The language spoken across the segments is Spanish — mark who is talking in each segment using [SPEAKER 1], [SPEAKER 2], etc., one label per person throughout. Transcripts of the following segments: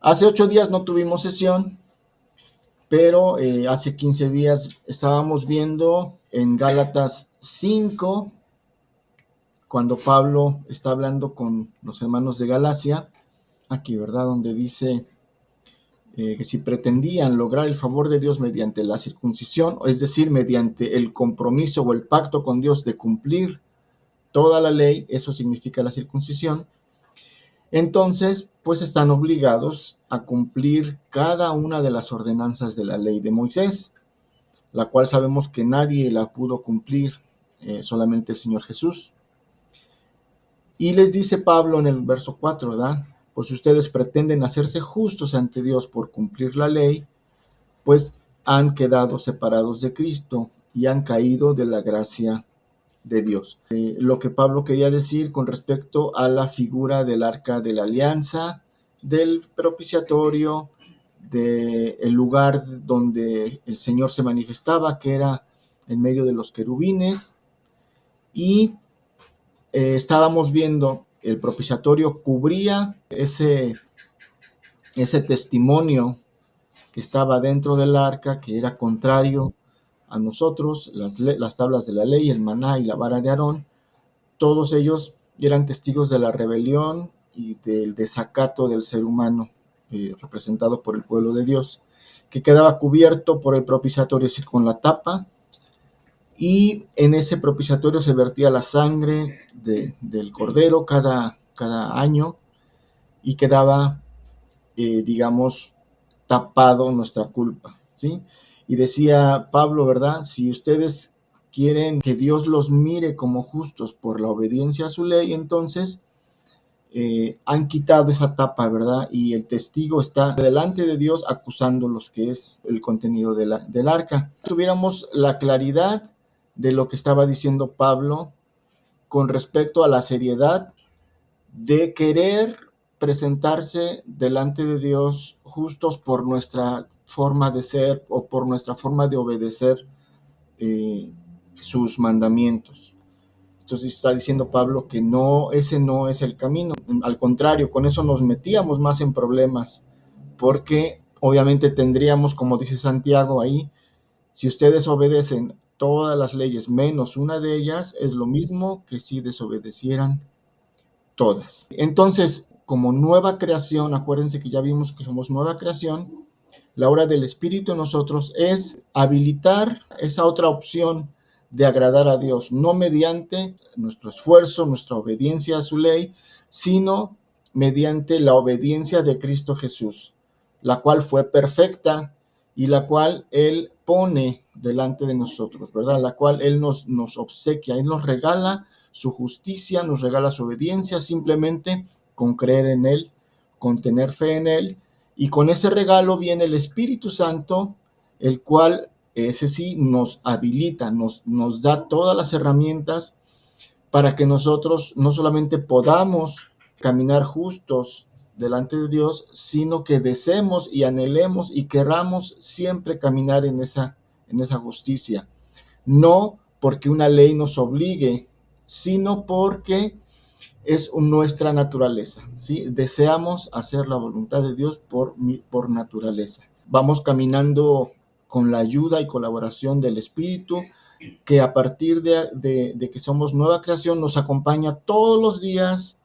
[SPEAKER 1] Hace 8 días no tuvimos sesión, pero hace 15 días estábamos viendo en Gálatas 5, cuando Pablo está hablando con los hermanos de Galacia, aquí, ¿verdad? Donde dice que si pretendían lograr el favor de Dios mediante la circuncisión, es decir, mediante el compromiso o el pacto con Dios de cumplir toda la ley, eso significa la circuncisión, entonces pues están obligados a cumplir cada una de las ordenanzas de la ley de Moisés, la cual sabemos que nadie la pudo cumplir, solamente el Señor Jesús. Y les dice Pablo en el verso 4, ¿verdad? Pues si ustedes pretenden hacerse justos ante Dios por cumplir la ley, pues han quedado separados de Cristo y han caído de la gracia de Dios. Lo que Pablo quería decir con respecto a la figura del arca de la alianza, del propiciatorio, del lugar donde el Señor se manifestaba, que era en medio de los querubines, y estábamos viendo el propiciatorio cubría ese testimonio que estaba dentro del arca, que era contrario a nosotros, las tablas de la ley, el maná y la vara de Aarón. Todos ellos eran testigos de la rebelión y del desacato del ser humano, representado por el pueblo de Dios, que quedaba cubierto por el propiciatorio, es decir, con la tapa, y en ese propiciatorio se vertía la sangre del cordero cada año, y quedaba, digamos, tapado nuestra culpa, ¿sí? Y decía Pablo, ¿verdad? Si ustedes quieren que Dios los mire como justos por la obediencia a su ley, entonces han quitado esa tapa, ¿verdad? Y el testigo está delante de Dios acusándolos, que es el contenido del arca. Tuviéramos la claridad de lo que estaba diciendo Pablo con respecto a la seriedad de querer presentarse delante de Dios justos por nuestra forma de ser o por nuestra forma de obedecer sus mandamientos. Entonces está diciendo Pablo que no, ese no es el camino. Al contrario, con eso nos metíamos más en problemas, porque obviamente tendríamos, como dice Santiago ahí, si ustedes obedecen todas las leyes menos una de ellas, es lo mismo que si desobedecieran todas. Entonces, como nueva creación, acuérdense que ya vimos que somos nueva creación, la obra del Espíritu en nosotros es habilitar esa otra opción de agradar a Dios, no mediante nuestro esfuerzo, nuestra obediencia a su ley, sino mediante la obediencia de Cristo Jesús, la cual fue perfecta y la cual Él pone delante de nosotros, ¿verdad? La cual Él nos obsequia, Él nos regala su justicia, nos regala su obediencia simplemente con creer en Él, con tener fe en Él, y con ese regalo viene el Espíritu Santo, el cual, ese sí, nos habilita, nos da todas las herramientas para que nosotros no solamente podamos caminar justos delante de Dios, sino que deseemos y anhelemos y querramos siempre caminar en esa justicia. No porque una ley nos obligue, sino porque es nuestra naturaleza, ¿sí? Deseamos hacer la voluntad de Dios por naturaleza. Vamos caminando con la ayuda y colaboración del Espíritu, que a partir de que somos nueva creación nos acompaña todos los días,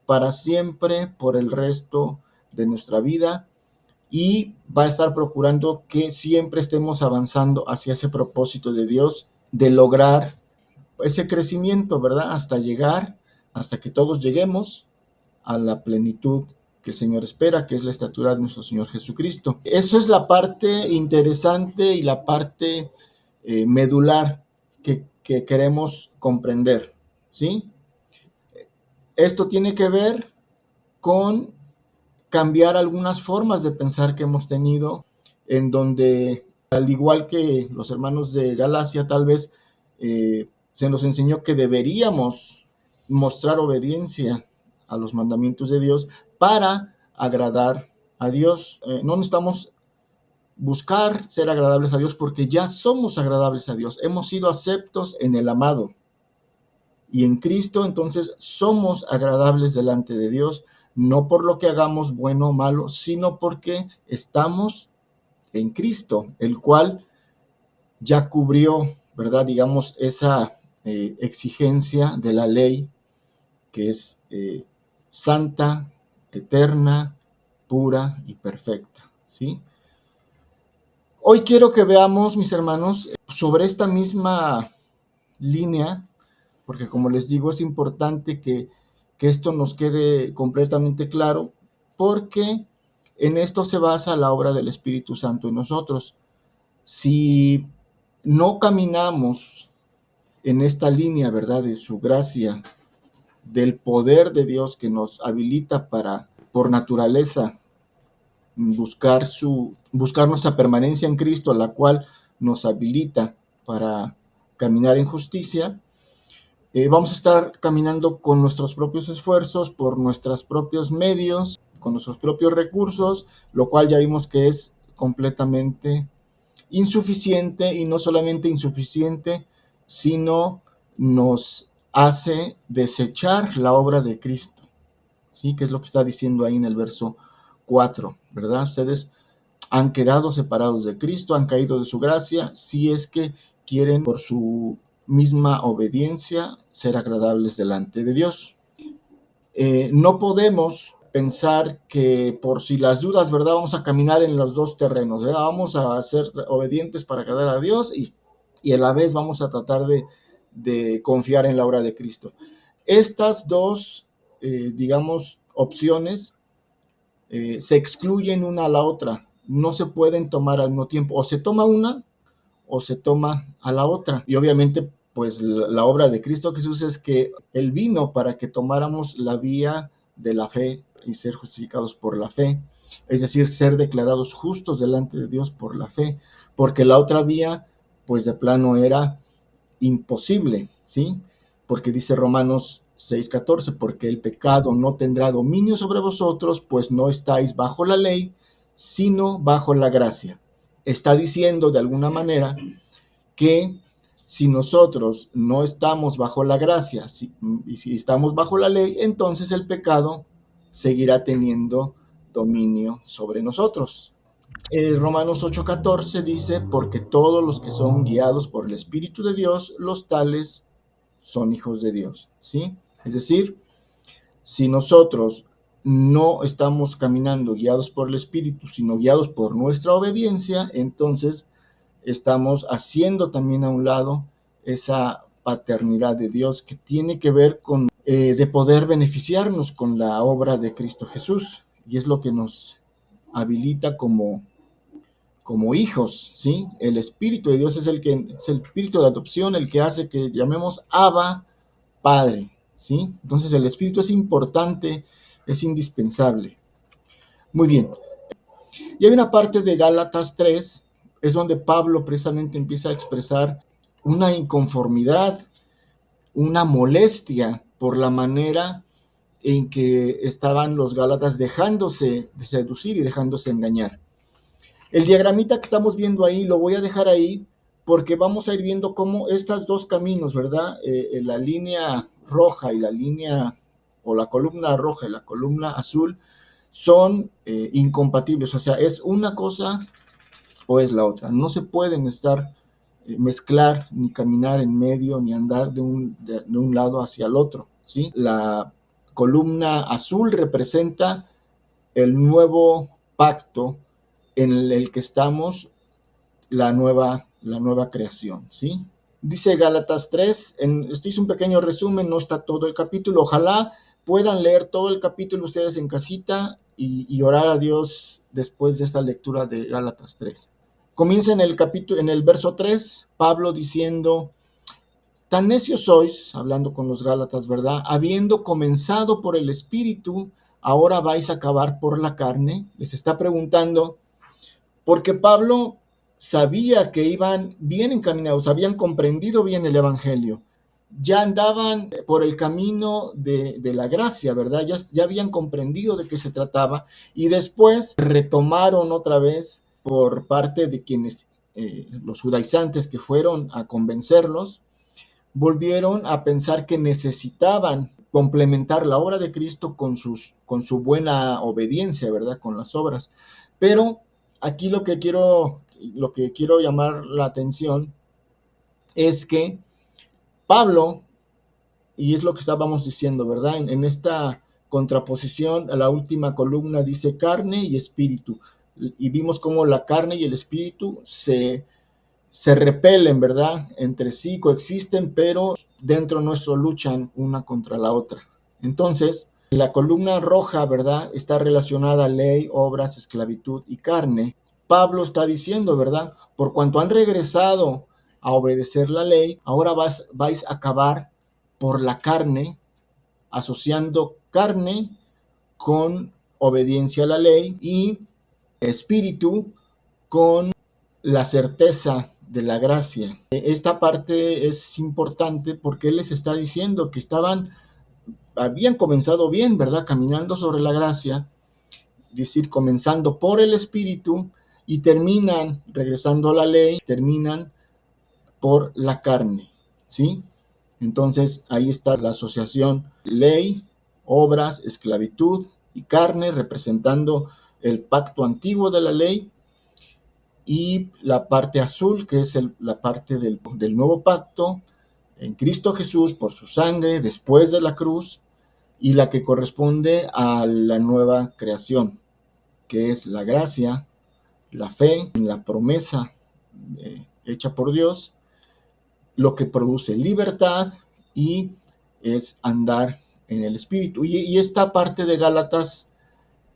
[SPEAKER 1] para siempre, por el resto de nuestra vida, y va a estar procurando que siempre estemos avanzando hacia ese propósito de Dios, de lograr ese crecimiento, ¿verdad? Hasta que todos lleguemos a la plenitud que el Señor espera, que es la estatura de nuestro Señor Jesucristo. Eso es la parte interesante y la parte medular que queremos comprender, ¿sí? Esto tiene que ver con cambiar algunas formas de pensar que hemos tenido, en donde, al igual que los hermanos de Galacia, tal vez se nos enseñó que deberíamos mostrar obediencia a los mandamientos de Dios para agradar a Dios. No necesitamos buscar ser agradables a Dios, porque ya somos agradables a Dios. Hemos sido aceptos en el amado. Y en Cristo, entonces, somos agradables delante de Dios. no por lo que hagamos bueno o malo, sino porque estamos en Cristo, el cual ya cubrió, ¿verdad? Digamos, esa exigencia de la ley que es santa, eterna, pura y perfecta, ¿sí? Hoy quiero que veamos, mis hermanos, sobre esta misma línea, porque como les digo, es importante que esto nos quede completamente claro, porque en esto se basa la obra del Espíritu Santo en nosotros. Si no caminamos en esta línea, ¿verdad?, de su gracia, del poder de Dios que nos habilita para, por naturaleza, buscar nuestra permanencia en Cristo, la cual nos habilita para caminar en justicia, vamos a estar caminando con nuestros propios esfuerzos, por nuestros propios medios, con nuestros propios recursos, lo cual ya vimos que es completamente insuficiente, y no solamente insuficiente, sino nos hace desechar la obra de Cristo, ¿sí? Que es lo que está diciendo ahí en el verso 4, ¿verdad? Ustedes han quedado separados de Cristo, han caído de su gracia, si es que quieren por su misma obediencia ser agradables delante de Dios. No podemos pensar que por si las dudas, ¿verdad?, vamos a caminar en los dos terrenos, ¿verdad? Vamos a ser obedientes para agradar a Dios y a la vez vamos a tratar de confiar en la obra de Cristo. Estas dos, digamos, opciones se excluyen una a la otra, no se pueden tomar al mismo tiempo, o se toma una o se toma a la otra. Y obviamente, pues la obra de Cristo Jesús es que Él vino para que tomáramos la vía de la fe y ser justificados por la fe, es decir, ser declarados justos delante de Dios por la fe, porque la otra vía, pues de plano era imposible, ¿sí? Porque dice Romanos 6:14, porque el pecado no tendrá dominio sobre vosotros, pues no estáis bajo la ley, sino bajo la gracia. Está diciendo de alguna manera que si nosotros no estamos bajo la gracia y si estamos bajo la ley, entonces el pecado seguirá teniendo dominio sobre nosotros. Romanos 8:14 dice, porque todos los que son guiados por el Espíritu de Dios, los tales son hijos de Dios, ¿sí? Es decir, si nosotros no estamos caminando guiados por el Espíritu, sino guiados por nuestra obediencia, entonces estamos haciendo también a un lado esa paternidad de Dios que tiene que ver con de poder beneficiarnos con la obra de Cristo Jesús, y es lo que nos habilita como hijos, ¿sí? El Espíritu de Dios es el Espíritu de adopción, el que hace que llamemos Abba, Padre, ¿sí? Entonces el Espíritu es importante, es indispensable. Muy bien. Y hay una parte de Gálatas 3, es donde Pablo precisamente empieza a expresar una inconformidad, una molestia por la manera en que estaban los Gálatas dejándose de seducir y dejándose engañar. El diagramita que estamos viendo ahí lo voy a dejar ahí porque vamos a ir viendo cómo estos dos caminos, ¿verdad? La línea roja y la línea, o la columna roja y la columna azul, son incompatibles. O sea, es una cosa o es la otra. No se pueden mezclar, ni caminar en medio, ni andar de un lado hacia el otro, ¿sí? La columna azul representa el nuevo pacto en el que estamos, la nueva creación, ¿sí? Dice Gálatas 3, este es un pequeño resumen, no está todo el capítulo, ojalá puedan leer todo el capítulo ustedes en casita y orar a Dios después de esta lectura de Gálatas 3. Comienza en el verso 3, Pablo diciendo, tan necios sois, hablando con los Gálatas, ¿verdad? Habiendo comenzado por el Espíritu, ahora vais a acabar por la carne. Les está preguntando, porque Pablo sabía que iban bien encaminados, habían comprendido bien el Evangelio, ya andaban por el camino de la gracia, ¿verdad? Ya habían comprendido de qué se trataba, y después retomaron otra vez por parte de quienes, los judaizantes que fueron a convencerlos, volvieron a pensar que necesitaban complementar la obra de Cristo con su buena obediencia, ¿verdad? Con las obras. Pero aquí lo que quiero llamar la atención es que Pablo, y es lo que estábamos diciendo, ¿verdad? En esta contraposición, a la última columna dice carne y espíritu. Y vimos cómo la carne y el espíritu se repelen, ¿verdad? Entre sí coexisten, pero dentro nuestro luchan una contra la otra. Entonces, la columna roja, ¿verdad? Está relacionada a ley, obras, esclavitud y carne. Pablo está diciendo, ¿verdad? Por cuanto han regresado a obedecer la ley, ahora vais a acabar por la carne, asociando carne con obediencia a la ley y espíritu con la certeza de la gracia. Esta parte es importante porque él les está diciendo que habían comenzado bien, ¿verdad? Caminando sobre la gracia, es decir, comenzando por el espíritu y terminan, regresando a la ley, terminan por la carne, ¿sí? Entonces ahí está la asociación ley, obras, esclavitud y carne, representando el pacto antiguo de la ley, y la parte azul, que es la parte del nuevo pacto, en Cristo Jesús, por su sangre, después de la cruz, y la que corresponde a la nueva creación, que es la gracia, la fe, la promesa hecha por Dios, lo que produce libertad y es andar en el Espíritu. Y esta parte de Gálatas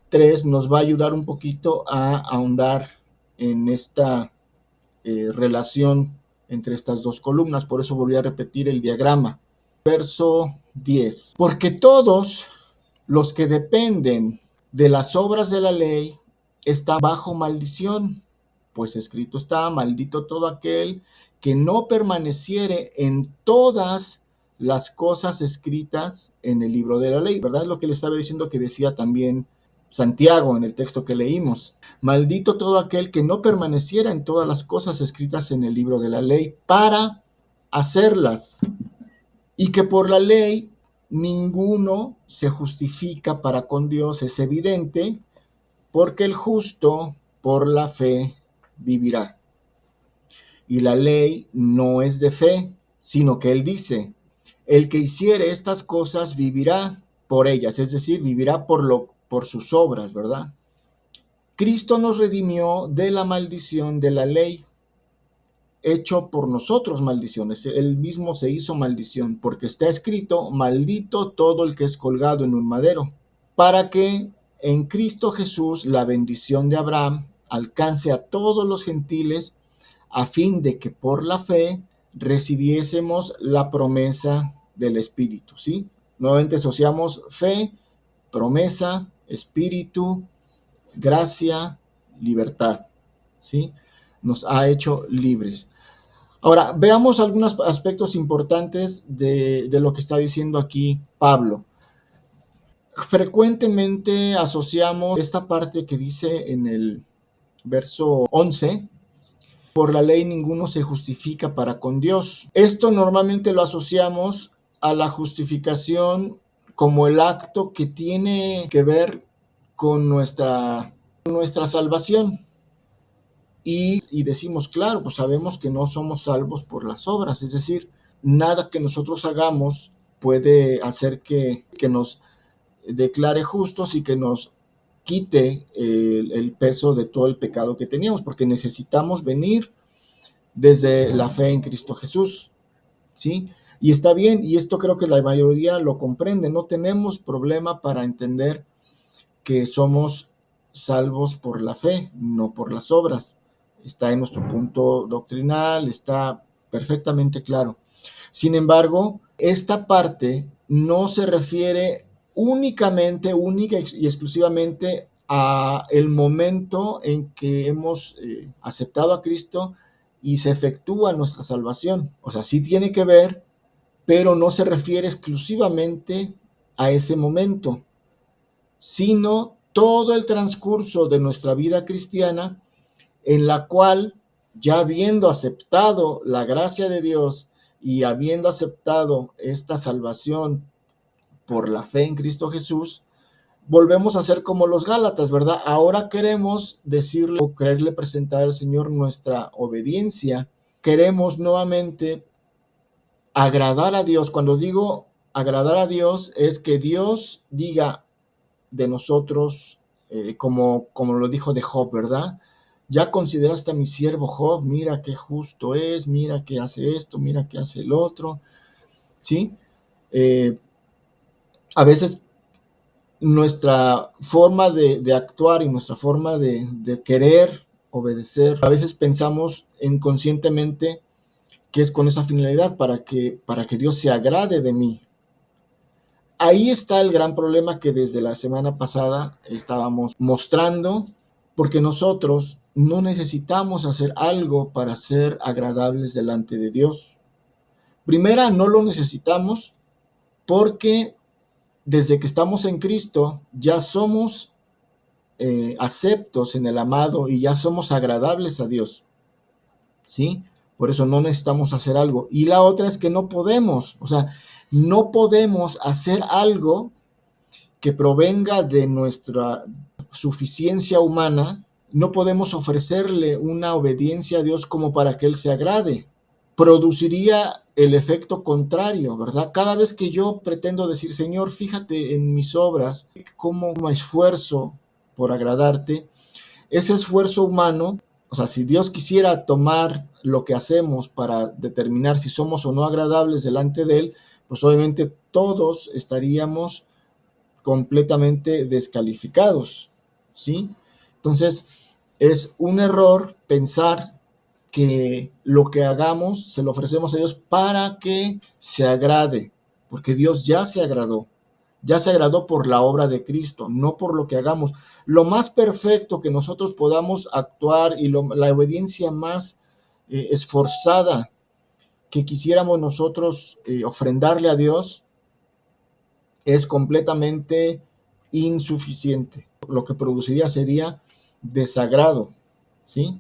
[SPEAKER 1] 3 nos va a ayudar un poquito a ahondar en esta relación entre estas dos columnas. Por eso volví a repetir el diagrama. Verso 10. Porque todos los que dependen de las obras de la ley están bajo maldición, pues escrito está: maldito todo aquel que no permaneciere en todas las cosas escritas en el libro de la ley, ¿verdad? Es lo que le estaba diciendo, que decía también Santiago en el texto que leímos. Maldito todo aquel que no permaneciera en todas las cosas escritas en el libro de la ley para hacerlas, y que por la ley ninguno se justifica para con Dios. Es evidente, porque el justo por la fe vivirá. Y la ley no es de fe, sino que él dice: el que hiciere estas cosas vivirá por ellas, es decir, vivirá por sus obras, ¿verdad? Cristo nos redimió de la maldición de la ley, hecho por nosotros maldiciones. Él mismo se hizo maldición, porque está escrito: maldito todo el que es colgado en un madero, para que en Cristo Jesús la bendición de Abraham alcance a todos los gentiles, a fin de que por la fe recibiésemos la promesa del Espíritu, ¿sí? Nuevamente asociamos fe, promesa, Espíritu, gracia, libertad, ¿sí? Nos ha hecho libres. Ahora, veamos algunos aspectos importantes de lo que está diciendo aquí Pablo. Frecuentemente asociamos esta parte que dice en el verso 11: por la ley ninguno se justifica para con Dios. Esto normalmente lo asociamos a la justificación como el acto que tiene que ver con nuestra salvación. Y decimos, claro, pues sabemos que no somos salvos por las obras, es decir, nada que nosotros hagamos puede hacer que nos declare justos y que nos quite el peso de todo el pecado que teníamos, porque necesitamos venir desde la fe en Cristo Jesús, ¿sí? Y está bien, y esto creo que la mayoría lo comprende. No tenemos problema para entender que somos salvos por la fe, no por las obras. Está en nuestro punto doctrinal, está perfectamente claro. Sin embargo, esta parte no se refiere única y exclusivamente a el momento en que hemos aceptado a Cristo y se efectúa nuestra salvación. O sea, sí tiene que ver, pero no se refiere exclusivamente a ese momento, sino todo el transcurso de nuestra vida cristiana, en la cual, ya habiendo aceptado la gracia de Dios y habiendo aceptado esta salvación por la fe en Cristo Jesús, volvemos a ser como los Gálatas, ¿verdad? Ahora queremos decirle o quererle presentar al Señor nuestra obediencia. Queremos nuevamente agradar a Dios. Cuando digo agradar a Dios, es que Dios diga de nosotros, como lo dijo de Job, ¿verdad? Ya consideraste a mi siervo Job, mira qué justo es, mira que hace esto, mira que hace el otro, ¿sí? A veces nuestra forma de actuar y nuestra forma de querer obedecer, a veces pensamos inconscientemente que es con esa finalidad, para que Dios se agrade de mí. Ahí está el gran problema que desde la semana pasada estábamos mostrando, porque nosotros no necesitamos hacer algo para ser agradables delante de Dios. Primera, no lo necesitamos porque desde que estamos en Cristo ya somos aceptos en el amado y ya somos agradables a Dios, ¿sí? Por eso no necesitamos hacer algo. Y la otra es que no podemos, o sea, no podemos hacer algo que provenga de nuestra suficiencia humana. No podemos ofrecerle una obediencia a Dios como para que Él se agrade. Produciría el efecto contrario, ¿verdad? Cada vez que yo pretendo decir, Señor, fíjate en mis obras, cómo me esfuerzo por agradarte, ese esfuerzo humano, o sea, si Dios quisiera tomar lo que hacemos para determinar si somos o no agradables delante de Él, pues obviamente todos estaríamos completamente descalificados, ¿sí? Entonces, es un error pensar que lo que hagamos se lo ofrecemos a Dios para que se agrade, porque Dios ya se agradó por la obra de Cristo, no por lo que hagamos. Lo más perfecto que nosotros podamos actuar y la obediencia más esforzada que quisiéramos nosotros ofrendarle a Dios es completamente insuficiente. Lo que produciría sería desagrado, ¿sí?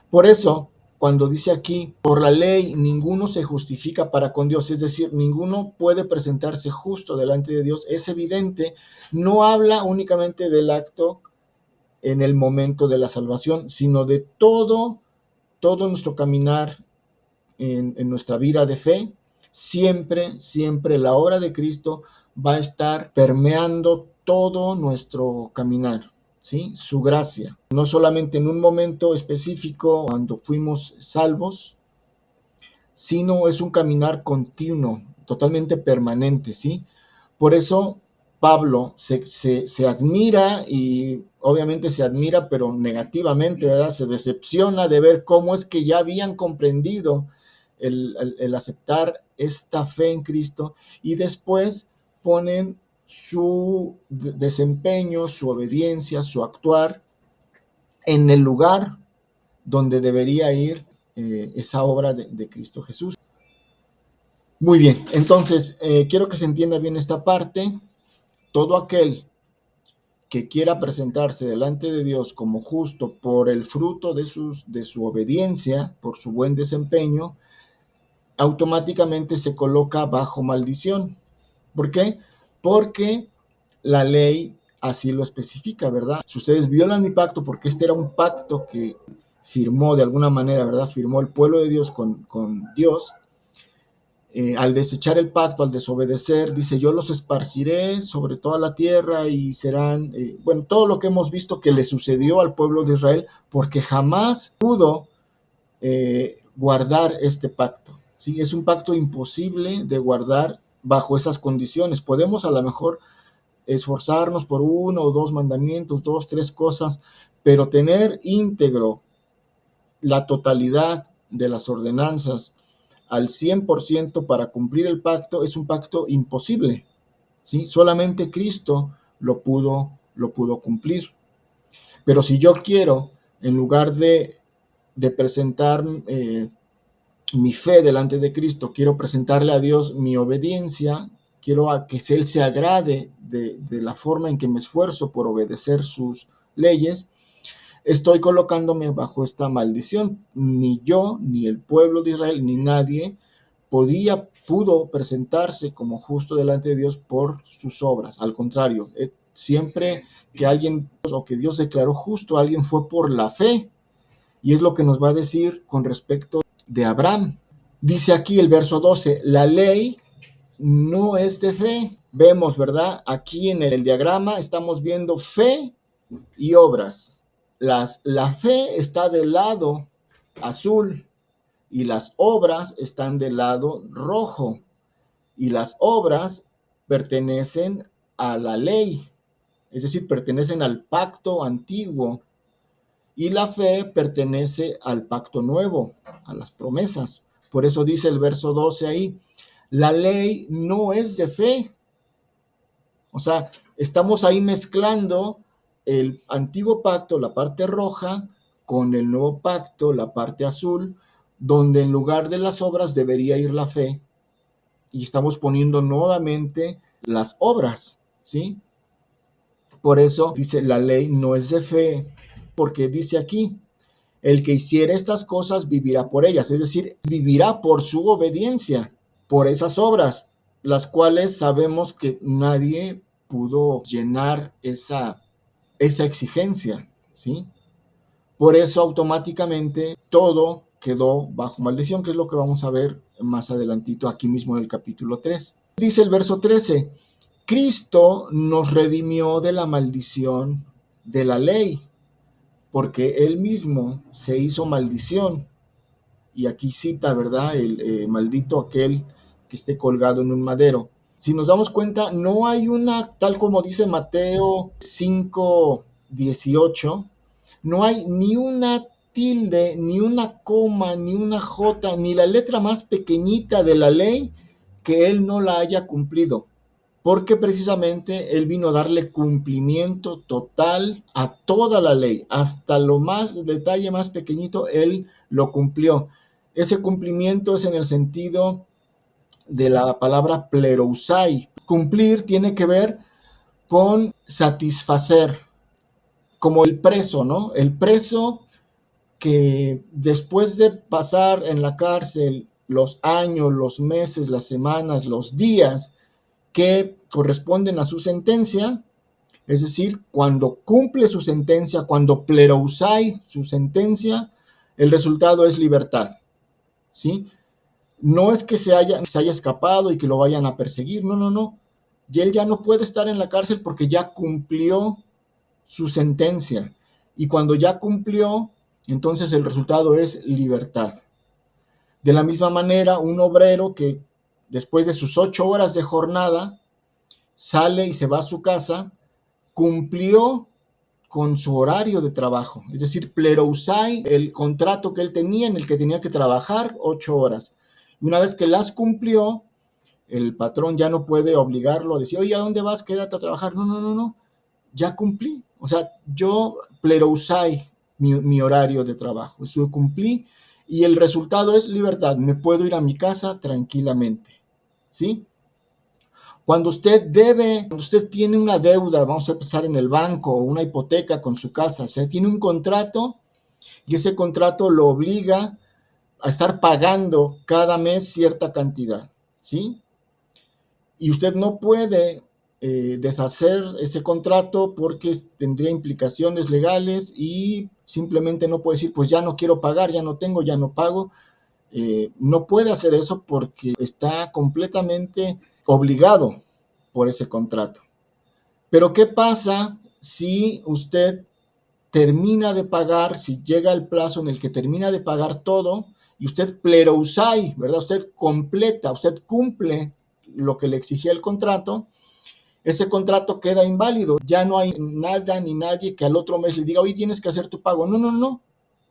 [SPEAKER 1] Por eso, cuando dice aquí, por la ley ninguno se justifica para con Dios, es decir, ninguno puede presentarse justo delante de Dios, es evidente, no habla únicamente del acto en el momento de la salvación, sino de todo nuestro caminar en nuestra vida de fe. Siempre la obra de Cristo va a estar permeando todo nuestro caminar, ¿sí? Su gracia, no solamente en un momento específico cuando fuimos salvos, sino es un caminar continuo, totalmente permanente, ¿sí? Por eso Pablo se admira y obviamente se admira, pero negativamente, ¿verdad? Se decepciona de ver cómo es que ya habían comprendido el aceptar esta fe en Cristo y después ponen su desempeño, su obediencia, su actuar en el lugar donde debería ir esa obra de Cristo Jesús. Muy bien, entonces quiero que se entienda bien esta parte. Todo aquel que quiera presentarse delante de Dios como justo por el fruto de su obediencia, por su buen desempeño, automáticamente se coloca bajo maldición. ¿Por qué? Porque la ley así lo especifica, ¿verdad? Si ustedes violan mi pacto, porque este era un pacto que firmó de alguna manera, ¿verdad? Firmó el pueblo de Dios con Dios. Al desechar el pacto, al desobedecer, dice, yo los esparciré sobre toda la tierra y serán, bueno, todo lo que hemos visto que le sucedió al pueblo de Israel, porque jamás pudo guardar este pacto. ¿Sí? Es un pacto imposible de guardar bajo esas condiciones. Podemos a lo mejor esforzarnos por uno o dos mandamientos, dos, tres cosas, pero tener íntegro la totalidad de las ordenanzas al 100% para cumplir el pacto es un pacto imposible, ¿sí? Solamente Cristo lo pudo cumplir. Pero si yo quiero, en lugar de presentar mi fe delante de Cristo, quiero presentarle a Dios mi obediencia, quiero a que Él se agrade de la forma en que me esfuerzo por obedecer sus leyes, estoy colocándome bajo esta maldición. Ni yo, ni el pueblo de Israel, ni nadie pudo presentarse como justo delante de Dios por sus obras. Al contrario, siempre que alguien o que Dios declaró justo a alguien fue por la fe. Y es lo que nos va a decir con respecto de Abraham. Dice aquí el verso 12, la ley no es de fe. Vemos, ¿verdad? Aquí en el diagrama estamos viendo fe y obras. La fe está del lado azul y las obras están del lado rojo. Y las obras pertenecen a la ley, es decir, pertenecen al pacto antiguo. Y la fe pertenece al pacto nuevo, a las promesas. Por eso dice el verso 12 ahí, la ley no es de fe. O sea, estamos ahí mezclando el antiguo pacto, la parte roja, con el nuevo pacto, la parte azul, donde en lugar de las obras debería ir la fe. Y estamos poniendo nuevamente las obras, ¿sí? Por eso dice, la ley no es de fe, porque dice aquí, el que hiciera estas cosas vivirá por ellas, es decir, vivirá por su obediencia, por esas obras, las cuales sabemos que nadie pudo llenar esa exigencia, ¿sí? Por eso automáticamente todo quedó bajo maldición, que es lo que vamos a ver más adelantito aquí mismo en el capítulo 3. Dice el verso 13, Cristo nos redimió de la maldición de la ley, porque él mismo se hizo maldición. Y aquí cita, ¿verdad? El maldito aquel que esté colgado en un madero. Si nos damos cuenta, no hay una, tal como dice Mateo 5:18, no hay ni una tilde, ni una coma, ni una jota, ni la letra más pequeñita de la ley que él no la haya cumplido, porque precisamente él vino a darle cumplimiento total a toda la ley, hasta lo más detalle más pequeñito, él lo cumplió. Ese cumplimiento es en el sentido de la palabra plerousai. Cumplir tiene que ver con satisfacer, como el preso, ¿no? El preso que después de pasar en la cárcel los años, los meses, las semanas, los días que corresponden a su sentencia, es decir, cuando cumple su sentencia, cuando plerousai su sentencia, el resultado es libertad, ¿sí? No es que se haya escapado y que lo vayan a perseguir, no, no, no. Y él ya no puede estar en la cárcel porque ya cumplió su sentencia. Y cuando ya cumplió, entonces el resultado es libertad. De la misma manera, un obrero que después de sus 8 horas de jornada sale y se va a su casa, cumplió con su horario de trabajo, es decir, plerousai, el contrato que él tenía en el que tenía que trabajar 8 horas. Y una vez que las cumplió, el patrón ya no puede obligarlo a decir, oye, ¿a dónde vas? Quédate a trabajar. No, no, no, no, ya cumplí. O sea, yo plerousai mi horario de trabajo, eso cumplí y el resultado es libertad. Me puedo ir a mi casa tranquilamente, ¿sí? Cuando cuando usted tiene una deuda, vamos a empezar en el banco o una hipoteca con su casa, o sea, tiene un contrato y ese contrato lo obliga a estar pagando cada mes cierta cantidad, ¿sí? Y usted no puede deshacer ese contrato porque tendría implicaciones legales y simplemente no puede decir, pues ya no quiero pagar, ya no tengo, ya no pago. No puede hacer eso porque está completamente obligado por ese contrato. Pero ¿qué pasa si usted termina de pagar, si llega el plazo en el que termina de pagar todo y usted plerousai, ¿verdad? Usted completa, usted cumple lo que le exigía el contrato, ese contrato queda inválido. Ya no hay nada ni nadie que al otro mes le diga, hoy tienes que hacer tu pago. No, no, no,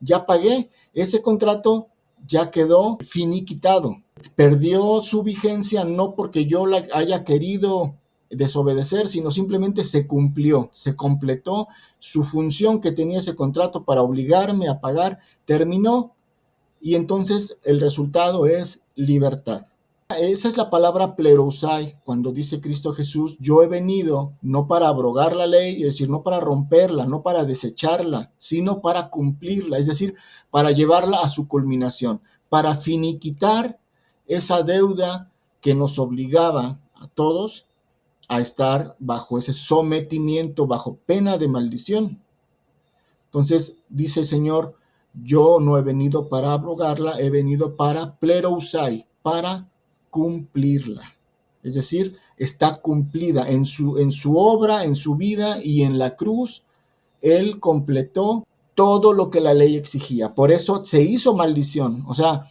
[SPEAKER 1] ya pagué. Ese contrato ya quedó finiquitado. Perdió su vigencia no porque yo la haya querido desobedecer, sino simplemente se cumplió, se completó su función que tenía ese contrato para obligarme a pagar, terminó y entonces el resultado es libertad. Esa es la palabra plerousai, cuando dice Cristo Jesús, yo he venido no para abrogar la ley, es decir, no para romperla, no para desecharla, sino para cumplirla, es decir, para llevarla a su culminación, para finiquitar esa deuda que nos obligaba a todos a estar bajo ese sometimiento, bajo pena de maldición. Entonces dice el Señor, yo no he venido para abrogarla, he venido para plerousai, para cumplirla. Es decir, está cumplida en su obra, en su vida y en la cruz. Él completó todo lo que la ley exigía. Por eso se hizo maldición. O sea,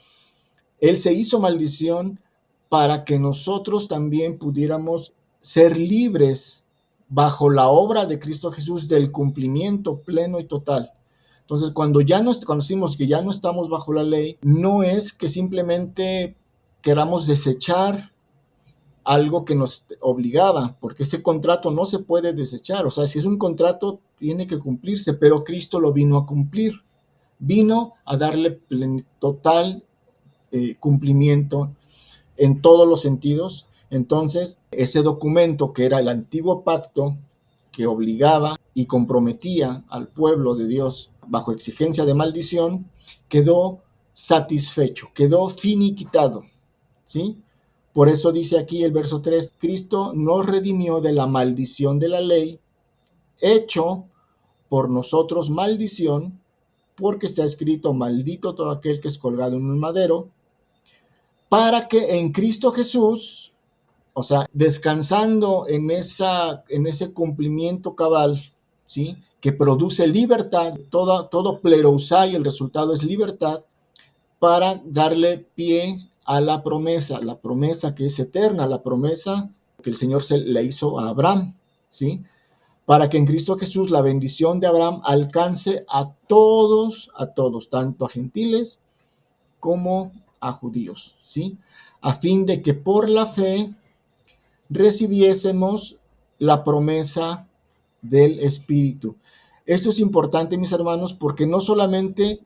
[SPEAKER 1] Él se hizo maldición para que nosotros también pudiéramos ser libres bajo la obra de Cristo Jesús del cumplimiento pleno y total. Entonces, cuando ya nos conocimos que ya no estamos bajo la ley, no es que simplemente queramos desechar algo que nos obligaba, porque ese contrato no se puede desechar. O sea, si es un contrato, tiene que cumplirse, pero Cristo lo vino a cumplir. Vino a darle total cumplimiento en todos los sentidos. Entonces, ese documento que era el antiguo pacto, que obligaba y comprometía al pueblo de Dios bajo exigencia de maldición, quedó satisfecho, quedó finiquitado, ¿sí? Por eso dice aquí el verso 3, Cristo nos redimió de la maldición de la ley, hecho por nosotros maldición, porque está escrito, maldito todo aquel que es colgado en un madero, para que en Cristo Jesús, o sea, descansando en ese cumplimiento cabal, ¿sí? Que produce libertad, todo plerousai, el resultado es libertad, para darle pie a la promesa que es eterna, la promesa que el Señor se le hizo a Abraham, ¿sí? Para que en Cristo Jesús la bendición de Abraham alcance a todos, tanto a gentiles como a judíos, ¿sí? A fin de que por la fe recibiésemos la promesa del Espíritu. Esto es importante, mis hermanos, porque no solamente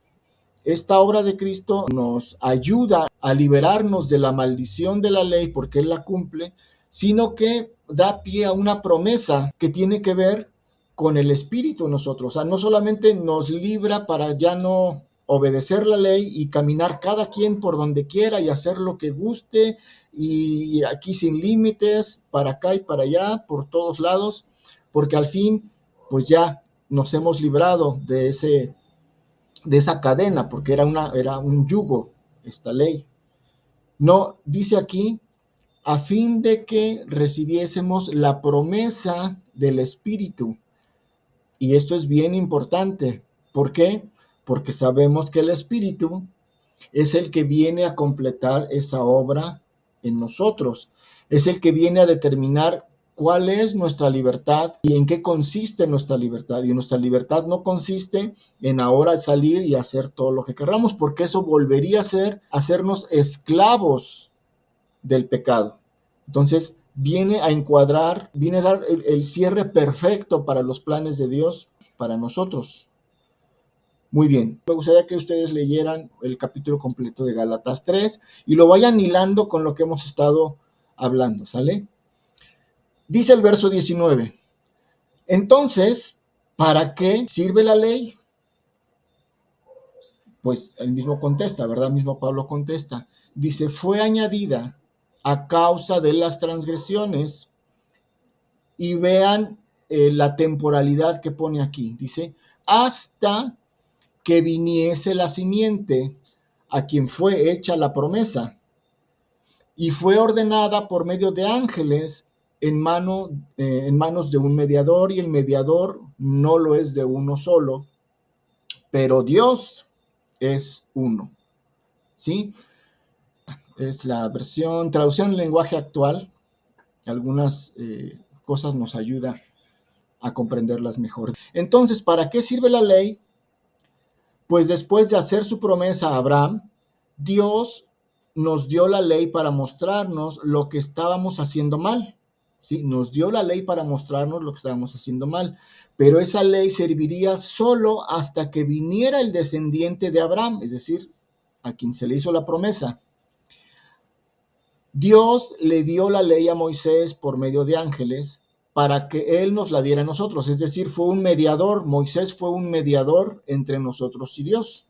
[SPEAKER 1] esta obra de Cristo nos ayuda a liberarnos de la maldición de la ley porque Él la cumple, sino que da pie a una promesa que tiene que ver con el Espíritu en nosotros. O sea, no solamente nos libra para ya no obedecer la ley y caminar cada quien por donde quiera y hacer lo que guste y aquí sin límites, para acá y para allá, por todos lados, porque al fin, pues ya nos hemos librado de esa cadena, porque era un yugo esta ley. No, dice aquí, a fin de que recibiésemos la promesa del Espíritu. Y esto es bien importante. ¿Por qué? Porque sabemos que el Espíritu es el que viene a completar esa obra en nosotros. Es el que viene a determinar cuál es nuestra libertad y en qué consiste nuestra libertad. Y nuestra libertad no consiste en ahora salir y hacer todo lo que queramos, porque eso volvería a hacernos esclavos del pecado. Entonces, viene a encuadrar, viene a dar el cierre perfecto para los planes de Dios para nosotros. Muy bien, me gustaría que ustedes leyeran el capítulo completo de Gálatas 3 y lo vayan hilando con lo que hemos estado hablando, ¿sale? Dice el verso 19, entonces, ¿para qué sirve la ley? Pues él mismo contesta, ¿verdad? Mismo Pablo contesta. Dice, fue añadida a causa de las transgresiones. Y vean la temporalidad que pone aquí. Dice, hasta que viniese la simiente a quien fue hecha la promesa. Y fue ordenada por medio de ángeles en manos de un mediador, y el mediador no lo es de uno solo, pero Dios es uno. ¿Sí? Es la traducción en lenguaje actual. Algunas cosas nos ayudan a comprenderlas mejor. Entonces, ¿para qué sirve la ley? Pues después de hacer su promesa a Abraham, Dios nos dio la ley para mostrarnos lo que estábamos haciendo mal. ¿Sí? Nos dio la ley para mostrarnos lo que estábamos haciendo mal. Pero esa ley serviría solo hasta que viniera el descendiente de Abraham, es decir, a quien se le hizo la promesa. Dios le dio la ley a Moisés por medio de ángeles para que él nos la diera a nosotros, es decir, fue un mediador. Moisés fue un mediador entre nosotros y Dios.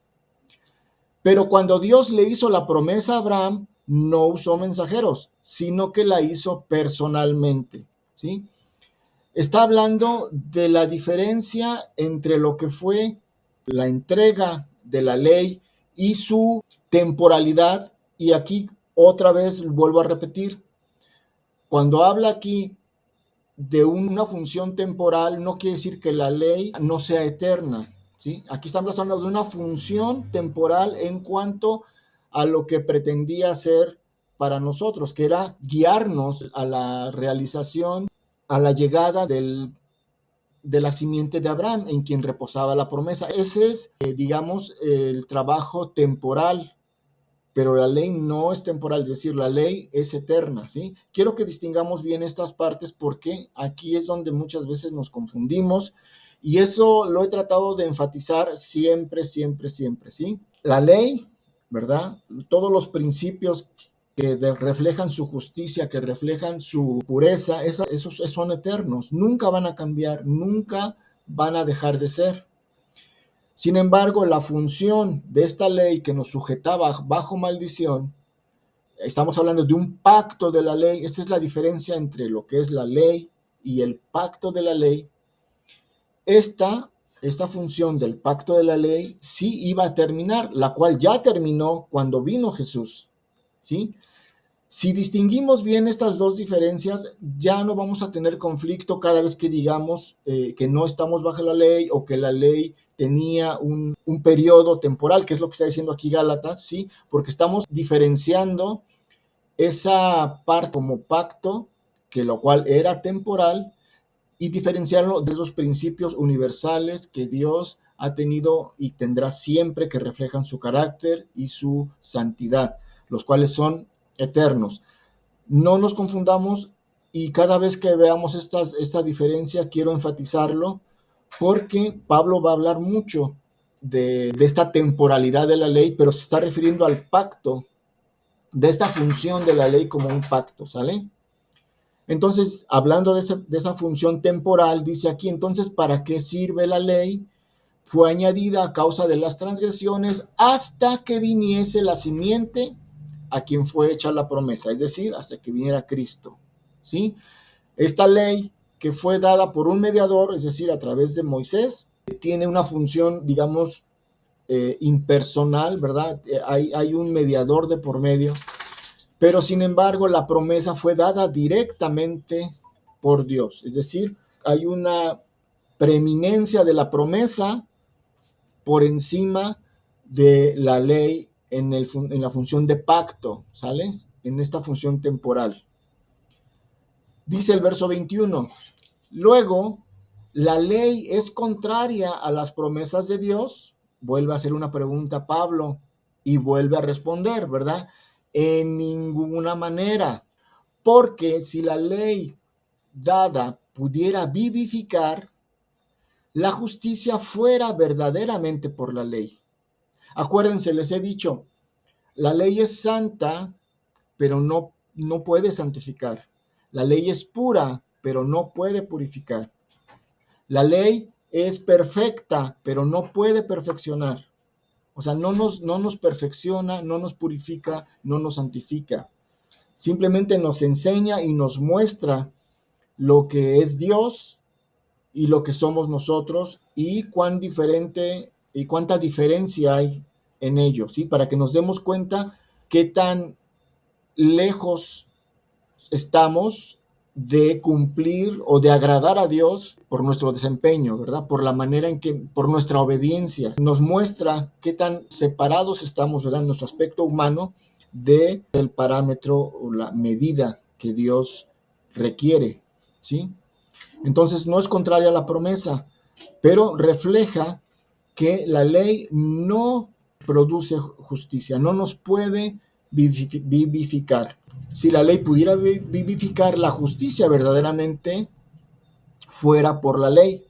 [SPEAKER 1] Pero cuando Dios le hizo la promesa a Abraham, no usó mensajeros, sino que la hizo personalmente, ¿sí? Está hablando de la diferencia entre lo que fue la entrega de la ley y su temporalidad. Y aquí otra vez vuelvo a repetir, cuando habla aquí de una función temporal, no quiere decir que la ley no sea eterna, ¿sí? Aquí estamos hablando de una función temporal en cuanto a lo que pretendía hacer para nosotros, que era guiarnos a la realización, a la llegada de la simiente de Abraham, en quien reposaba la promesa. Ese es, digamos, el trabajo temporal, pero la ley no es temporal, es decir, la ley es eterna, ¿sí? Quiero que distingamos bien estas partes porque aquí es donde muchas veces nos confundimos y eso lo he tratado de enfatizar siempre, siempre, siempre, ¿sí? La ley, ¿verdad? Todos los principios que reflejan su justicia, que reflejan su pureza, esos son eternos, nunca van a cambiar, nunca van a dejar de ser. Sin embargo, la función de esta ley que nos sujetaba bajo maldición, estamos hablando de un pacto de la ley, esa es la diferencia entre lo que es la ley y el pacto de la ley. Esta función del pacto de la ley sí iba a terminar, la cual ya terminó cuando vino Jesús, ¿sí? Si distinguimos bien estas dos diferencias, ya no vamos a tener conflicto cada vez que digamos que no estamos bajo la ley o que la ley tenía un periodo temporal, que es lo que está diciendo aquí Gálatas, ¿sí? Porque estamos diferenciando esa parte como pacto, que lo cual era temporal, y diferenciarlo de esos principios universales que Dios ha tenido y tendrá siempre, que reflejan su carácter y su santidad, los cuales son eternos. No nos confundamos y cada vez que veamos esta diferencia quiero enfatizarlo porque Pablo va a hablar mucho de esta temporalidad de la ley, pero se está refiriendo al pacto, de esta función de la ley como un pacto, ¿sale? Entonces, hablando de esa función temporal, dice aquí, entonces, ¿para qué sirve la ley? Fue añadida a causa de las transgresiones hasta que viniese la simiente a quien fue hecha la promesa, es decir, hasta que viniera Cristo, ¿sí? Esta ley que fue dada por un mediador, es decir, a través de Moisés, tiene una función, digamos, impersonal, ¿verdad? Hay un mediador de por medio, pero sin embargo la promesa fue dada directamente por Dios, es decir, hay una preeminencia de la promesa por encima de la ley en la función de pacto, ¿sale? En esta función temporal. Dice el verso 21, luego, ¿la ley es contraria a las promesas de Dios? Vuelve a hacer una pregunta Pablo y vuelve a responder, ¿verdad? En ninguna manera, porque si la ley dada pudiera vivificar, la justicia fuera verdaderamente por la ley. Acuérdense, les he dicho, la ley es santa, pero no puede santificar. La ley es pura, pero no puede purificar. La ley es perfecta, pero no puede perfeccionar. O sea, no nos perfecciona, no nos purifica, no nos santifica. Simplemente nos enseña y nos muestra lo que es Dios y lo que somos nosotros y cuán diferente y cuánta diferencia hay en ello, ¿sí? Para que nos demos cuenta qué tan lejos estamos de cumplir o de agradar a Dios por nuestro desempeño, ¿verdad? Por la manera en que, por nuestra obediencia, nos muestra qué tan separados estamos, ¿verdad? En nuestro aspecto humano del parámetro o la medida que Dios requiere, ¿sí? Entonces no es contraria a la promesa, pero refleja que la ley no produce justicia, no nos puede vivificar. Si la ley pudiera vivificar, la justicia verdaderamente fuera por la ley.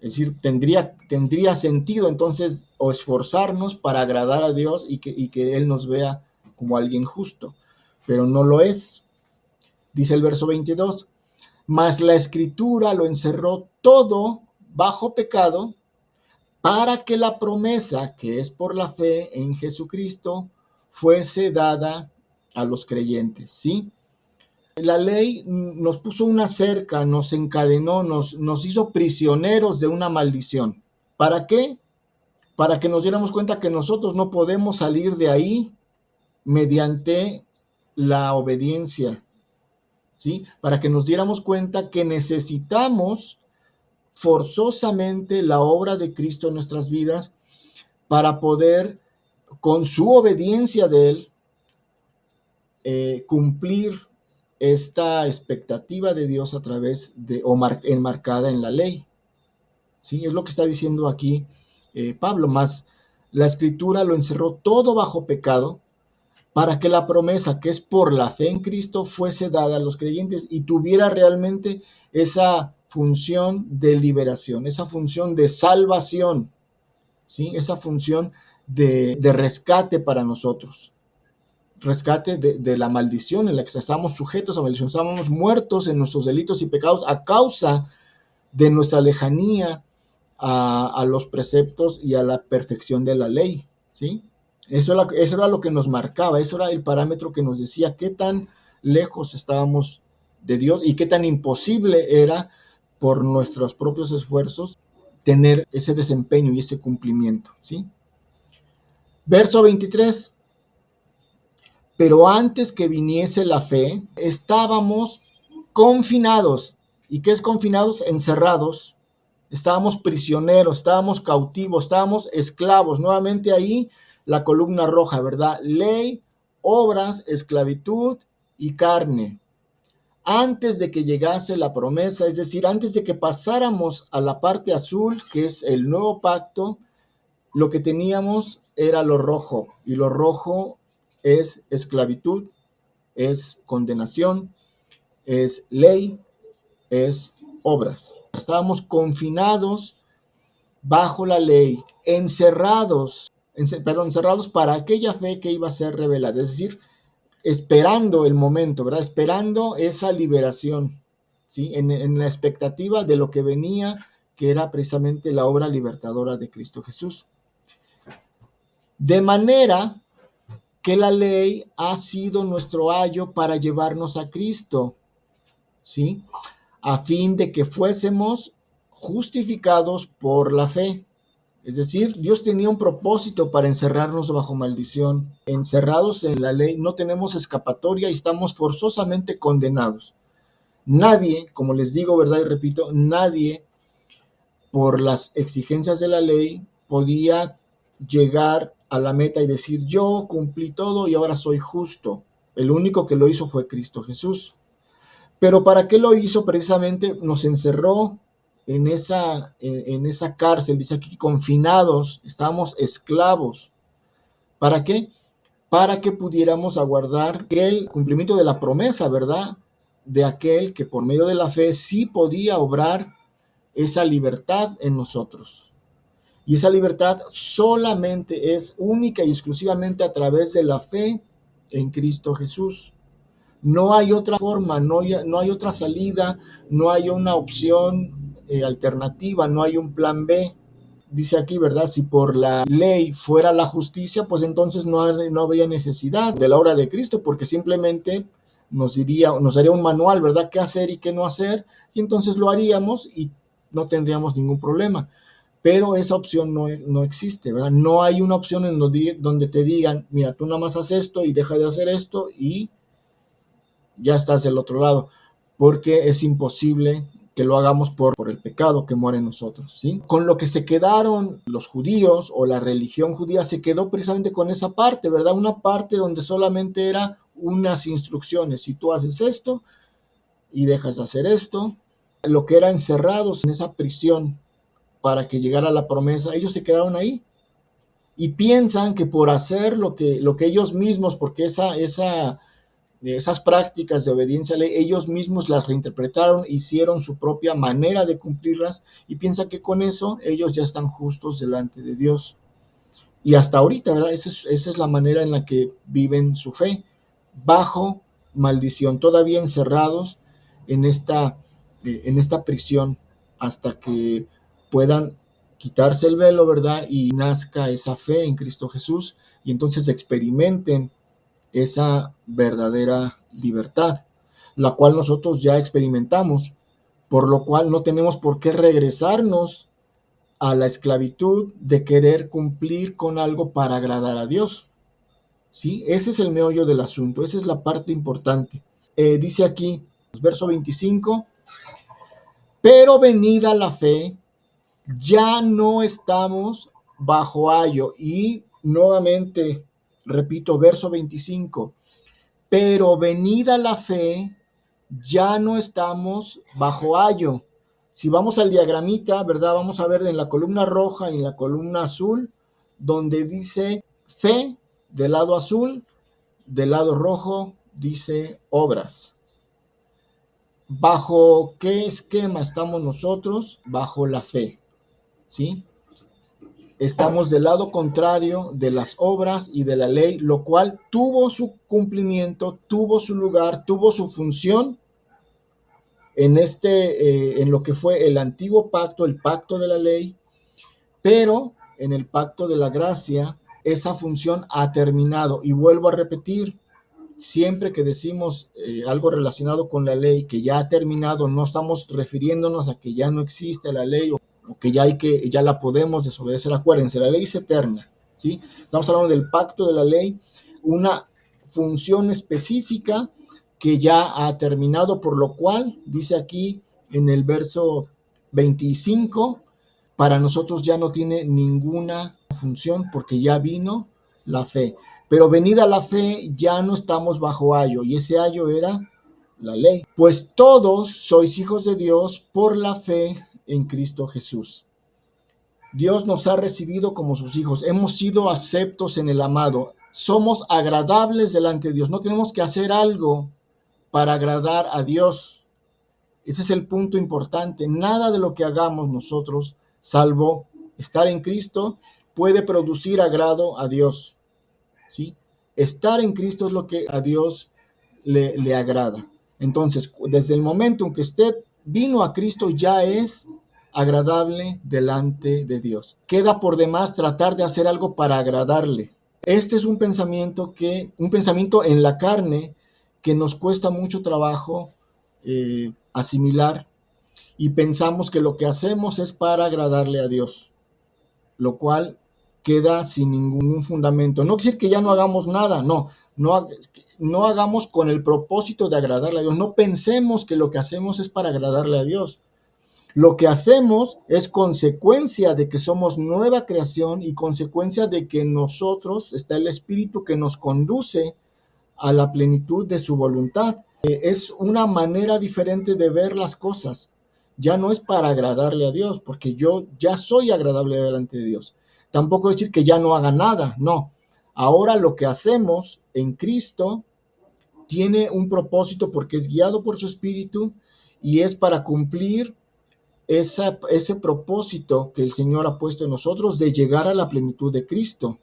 [SPEAKER 1] Es decir, tendría sentido entonces o esforzarnos para agradar a Dios y que Él nos vea como alguien justo, pero no lo es. Dice el verso 22, mas la Escritura lo encerró todo bajo pecado, para que la promesa, que es por la fe en Jesucristo, fuese dada a los creyentes, ¿sí? La ley nos puso una cerca, nos encadenó, nos hizo prisioneros de una maldición. ¿Para qué? Para que nos diéramos cuenta que nosotros no podemos salir de ahí mediante la obediencia, ¿sí? Para que nos diéramos cuenta que necesitamos forzosamente la obra de Cristo en nuestras vidas para poder, con su obediencia de Él, cumplir esta expectativa de Dios a través de, enmarcada en la ley. ¿Sí? Es lo que está diciendo aquí Pablo, más la escritura lo encerró todo bajo pecado para que la promesa que es por la fe en Cristo fuese dada a los creyentes y tuviera realmente esa función de liberación, esa función de salvación, ¿sí? Esa función de rescate para nosotros. Rescate de la maldición en la que estábamos sujetos a maldición, estábamos muertos en nuestros delitos y pecados a causa de nuestra lejanía a los preceptos y a la perfección de la ley, ¿sí? Eso era lo que nos marcaba, eso era el parámetro que nos decía qué tan lejos estábamos de Dios y qué tan imposible era por nuestros propios esfuerzos tener ese desempeño y ese cumplimiento, ¿sí? Verso 23. Pero antes que viniese la fe, estábamos confinados. ¿Y qué es confinados? Encerrados. Estábamos prisioneros, estábamos cautivos, estábamos esclavos. Nuevamente ahí la columna roja, ¿verdad? Ley, obras, esclavitud y carne. Antes de que llegase la promesa, es decir, antes de que pasáramos a la parte azul, que es el nuevo pacto, lo que teníamos era lo rojo, y lo rojo es esclavitud, es condenación, es ley, es obras. Estábamos confinados bajo la ley, encerrados para aquella fe que iba a ser revelada, es decir, esperando el momento, ¿verdad? Esperando esa liberación, ¿sí? En la expectativa de lo que venía, que era precisamente la obra libertadora de Cristo Jesús. De manera que la ley ha sido nuestro ayo para llevarnos a Cristo, ¿sí? A fin de que fuésemos justificados por la fe. Es decir, Dios tenía un propósito para encerrarnos bajo maldición. Encerrados en la ley no tenemos escapatoria y estamos forzosamente condenados. Nadie, como les digo, ¿verdad? Y repito, nadie por las exigencias de la ley podía llegar a la meta y decir, yo cumplí todo y ahora soy justo. El único que lo hizo fue Cristo Jesús. Pero ¿para qué lo hizo? Precisamente nos encerró en esa cárcel, dice aquí, confinados, estábamos esclavos. ¿Para qué? Para que pudiéramos aguardar el cumplimiento de la promesa, ¿verdad? De aquel que por medio de la fe sí podía obrar esa libertad en nosotros. Y esa libertad solamente es única y exclusivamente a través de la fe en Cristo Jesús. No hay otra forma, no hay otra salida, no hay una opción alternativa, no hay un plan B. Dice aquí, ¿verdad? Si por la ley fuera la justicia, pues entonces no habría necesidad de la obra de Cristo, porque simplemente nos daría un manual, ¿verdad? ¿Qué hacer y qué no hacer? Y entonces lo haríamos y no tendríamos ningún problema. Pero esa opción no existe, ¿verdad? No hay una opción en donde te digan, mira, tú nada más haz esto y deja de hacer esto y ya estás del otro lado, porque es imposible que lo hagamos por el pecado que muere en nosotros, ¿sí? Con lo que se quedaron los judíos o la religión judía se quedó precisamente con esa parte, ¿verdad? Una parte donde solamente era unas instrucciones, si tú haces esto y dejas de hacer esto, lo que era encerrados en esa prisión para que llegara la promesa, ellos se quedaron ahí y piensan que por hacer lo que ellos mismos, porque esas prácticas de obediencia a la ley, ellos mismos las reinterpretaron, hicieron su propia manera de cumplirlas y piensan que con eso ellos ya están justos delante de Dios. Y hasta ahorita, ¿verdad? Esa es la manera en la que viven su fe, bajo maldición, todavía encerrados en esta prisión hasta que puedan quitarse el velo, ¿verdad? Y nazca esa fe en Cristo Jesús y entonces experimenten esa verdadera libertad, la cual nosotros ya experimentamos, por lo cual no tenemos por qué regresarnos a la esclavitud de querer cumplir con algo para agradar a Dios. ¿Sí? Ese es el meollo del asunto, esa es la parte importante. Dice aquí, verso 25, pero venida la fe, ya no estamos bajo ayo. Y nuevamente, repito, verso 25, pero venida la fe, ya no estamos bajo ayo. Si vamos al diagramita, ¿verdad? Vamos a ver en la columna roja y en la columna azul, donde dice fe del lado azul, del lado rojo dice obras. ¿Bajo qué esquema estamos nosotros? Bajo la fe, ¿sí? Estamos del lado contrario de las obras y de la ley, lo cual tuvo su cumplimiento, tuvo su lugar, tuvo su función en lo que fue el antiguo pacto, el pacto de la ley, pero en el pacto de la gracia, esa función ha terminado. Y vuelvo a repetir, siempre que decimos algo relacionado con la ley que ya ha terminado, no estamos refiriéndonos a que ya no existe la ley o que ya la podemos desobedecer. Acuérdense, la ley es eterna, ¿sí? Estamos hablando del pacto de la ley, una función específica que ya ha terminado, por lo cual dice aquí en el verso 25, para nosotros ya no tiene ninguna función porque ya vino la fe. Pero venida la fe, ya no estamos bajo ayo, y ese ayo era la ley. Pues todos sois hijos de Dios por la fe en Cristo Jesús. Dios nos ha recibido como sus hijos, hemos sido aceptos en el amado, somos agradables delante de Dios, no tenemos que hacer algo para agradar a Dios. Ese es el punto importante. Nada de lo que hagamos nosotros, salvo estar en Cristo, puede producir agrado a Dios, ¿sí? Estar en Cristo es lo que a Dios le agrada. Entonces, desde el momento en que usted vino a Cristo, ya es agradable delante de Dios. Queda por demás tratar de hacer algo para agradarle. Este es un pensamiento en la carne que nos cuesta mucho trabajo asimilar, y pensamos que lo que hacemos es para agradarle a Dios, lo cual queda sin ningún fundamento. No quiere decir que ya no hagamos nada, no hagamos con el propósito de agradarle a Dios. No pensemos que lo que hacemos es para agradarle a Dios. Lo que hacemos es consecuencia de que somos nueva creación y consecuencia de que en nosotros está el Espíritu que nos conduce a la plenitud de su voluntad. Es una manera diferente de ver las cosas. Ya no es para agradarle a Dios, porque yo ya soy agradable delante de Dios. Tampoco decir que ya no haga nada, no. Ahora lo que hacemos en Cristo tiene un propósito porque es guiado por su Espíritu y es para cumplir ese propósito que el Señor ha puesto en nosotros de llegar a la plenitud de Cristo.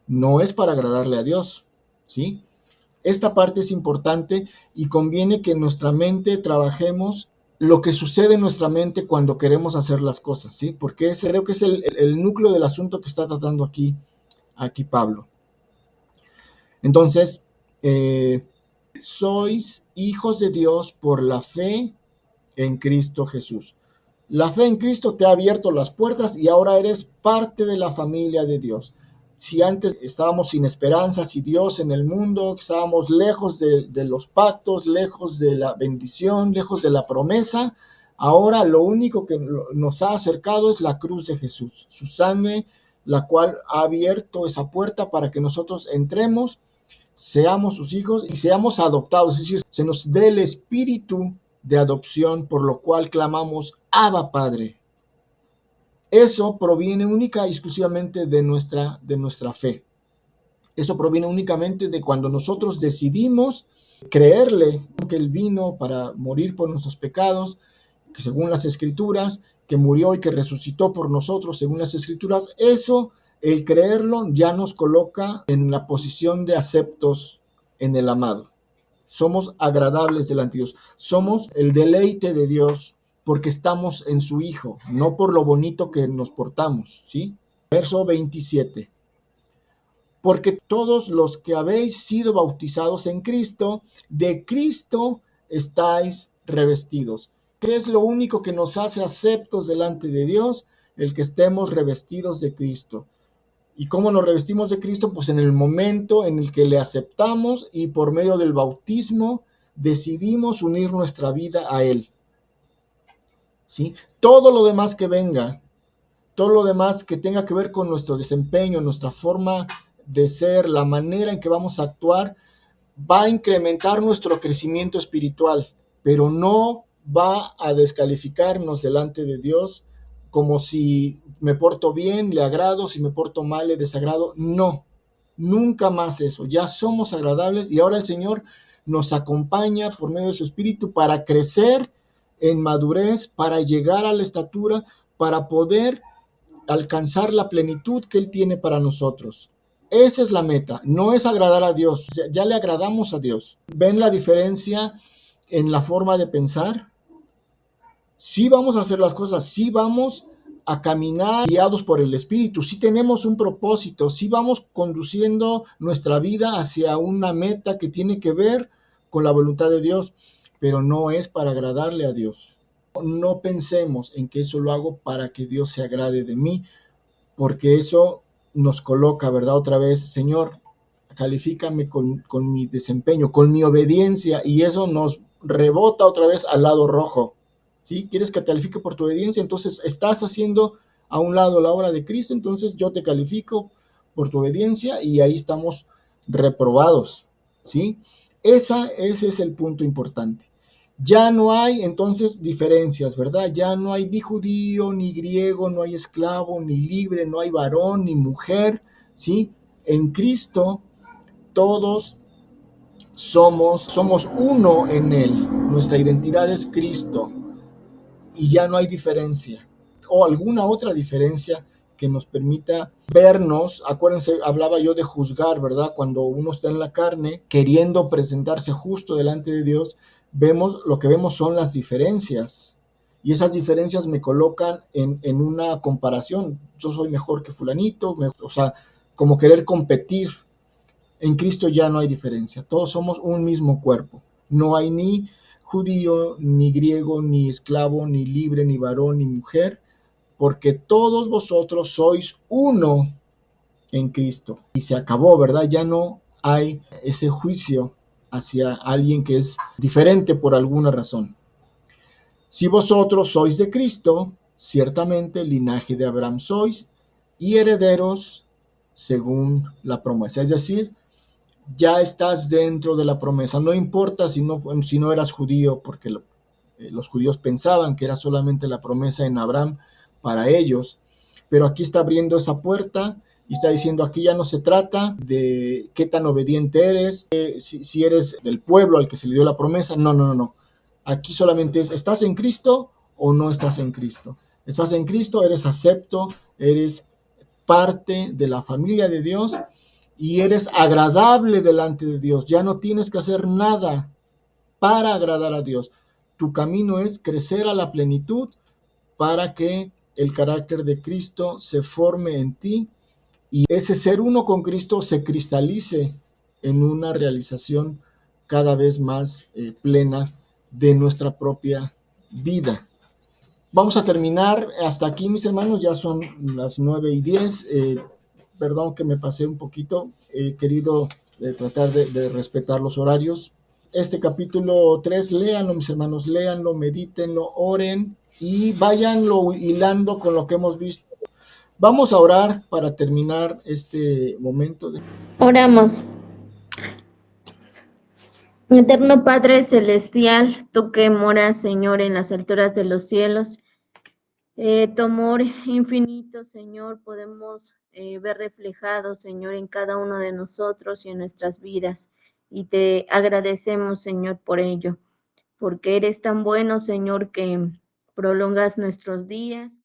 [SPEAKER 1] No es para agradarle a Dios, ¿sí? Esta parte es importante y conviene que en nuestra mente trabajemos lo que sucede en nuestra mente cuando queremos hacer las cosas, ¿sí? Porque creo que es el núcleo del asunto que está tratando aquí Pablo. Entonces, sois hijos de Dios por la fe en Cristo Jesús. La fe en Cristo te ha abierto las puertas y ahora eres parte de la familia de Dios. Si antes estábamos sin esperanza, si Dios en el mundo, estábamos lejos de los pactos, lejos de la bendición, lejos de la promesa, ahora lo único que nos ha acercado es la cruz de Jesús, su sangre, la cual ha abierto esa puerta para que nosotros entremos, seamos sus hijos y seamos adoptados, es decir, se nos dé el espíritu de adopción, por lo cual clamamos Abba Padre. Eso proviene única y exclusivamente de nuestra fe. Eso proviene únicamente de cuando nosotros decidimos creerle que Él vino para morir por nuestros pecados, que según las Escrituras, que murió y que resucitó por nosotros según las Escrituras. Eso, el creerlo, ya nos coloca en la posición de aceptos en el amado. Somos agradables delante de Dios. Somos el deleite de Dios porque estamos en su Hijo, no por lo bonito que nos portamos, ¿sí? Verso 27. porque todos los que habéis sido bautizados en Cristo, de Cristo estáis revestidos. ¿Qué es lo único que nos hace aceptos delante de Dios? El que estemos revestidos de Cristo. ¿Y cómo nos revestimos de Cristo? Pues en el momento en el que le aceptamos y por medio del bautismo decidimos unir nuestra vida a Él. ¿Sí? Todo lo demás que venga, todo lo demás que tenga que ver con nuestro desempeño, nuestra forma de ser, la manera en que vamos a actuar, va a incrementar nuestro crecimiento espiritual, pero no va a descalificarnos delante de Dios como si me porto bien, le agrado, si me porto mal, le desagrado. No, nunca más eso. Ya somos agradables y ahora el Señor nos acompaña por medio de su Espíritu para crecer en madurez, para llegar a la estatura, para poder alcanzar la plenitud que Él tiene para nosotros. Esa es la meta, no es agradar a Dios, o sea, ya le agradamos a Dios. ¿Ven la diferencia en la forma de pensar? Sí vamos a hacer las cosas, sí vamos a caminar guiados por el Espíritu, sí tenemos un propósito, sí vamos conduciendo nuestra vida hacia una meta que tiene que ver con la voluntad de Dios, pero no es para agradarle a Dios. No pensemos en que eso lo hago para que Dios se agrade de mí, porque eso nos coloca, ¿verdad? Otra vez, Señor, califícame con mi desempeño, con mi obediencia, y eso nos rebota otra vez al lado rojo, ¿sí? ¿Quieres que te califique por tu obediencia? Entonces estás haciendo a un lado la obra de Cristo, entonces yo te califico por tu obediencia y ahí estamos reprobados, ¿sí? Ese es el punto importante. Ya no hay entonces diferencias, ¿verdad? Ya no hay ni judío, ni griego, no hay esclavo, ni libre, no hay varón, ni mujer, ¿sí? En Cristo todos somos uno en Él. Nuestra identidad es Cristo y ya no hay diferencia o alguna otra diferencia que nos permita vernos. Acuérdense, hablaba yo de juzgar, ¿verdad? Cuando uno está en la carne queriendo presentarse justo delante de Dios, lo que vemos son las diferencias. Y esas diferencias me colocan en una comparación. Yo soy mejor que fulanito, o sea, como querer competir. En Cristo ya no hay diferencia. Todos somos un mismo cuerpo. No hay ni judío, ni griego, ni esclavo, ni libre, ni varón, ni mujer, porque todos vosotros sois uno en Cristo. Y se acabó, ¿verdad? Ya no hay ese juicio hacia alguien que es diferente por alguna razón. Si vosotros sois de Cristo, ciertamente linaje de Abraham sois y herederos según la promesa. Es decir, ya estás dentro de la promesa. No importa si no eras judío, porque los judíos pensaban que era solamente la promesa en Abraham para ellos, pero aquí está abriendo esa puerta y está diciendo, aquí ya no se trata de qué tan obediente eres, si eres del pueblo al que se le dio la promesa. No, no, no, no. Aquí solamente es, ¿estás en Cristo o no estás en Cristo? Estás en Cristo, eres acepto, eres parte de la familia de Dios y eres agradable delante de Dios. Ya no tienes que hacer nada para agradar a Dios. Tu camino es crecer a la plenitud para que el carácter de Cristo se forme en ti y ese ser uno con Cristo se cristalice en una realización cada vez más plena de nuestra propia vida. Vamos a terminar hasta aquí, mis hermanos, ya son las 9:10. Perdón que me pasé un poquito, he querido tratar de respetar los horarios. Este capítulo 3, léanlo, mis hermanos, léanlo, medítenlo, oren y váyanlo hilando con lo que hemos visto. Vamos a orar para terminar este momento.
[SPEAKER 2] Oramos. Eterno Padre Celestial, tú que moras, Señor, en las alturas de los cielos, tu amor infinito, Señor, podemos ver reflejado, Señor, en cada uno de nosotros y en nuestras vidas. Y te agradecemos, Señor, por ello, porque eres tan bueno, Señor, que prolongas nuestros días.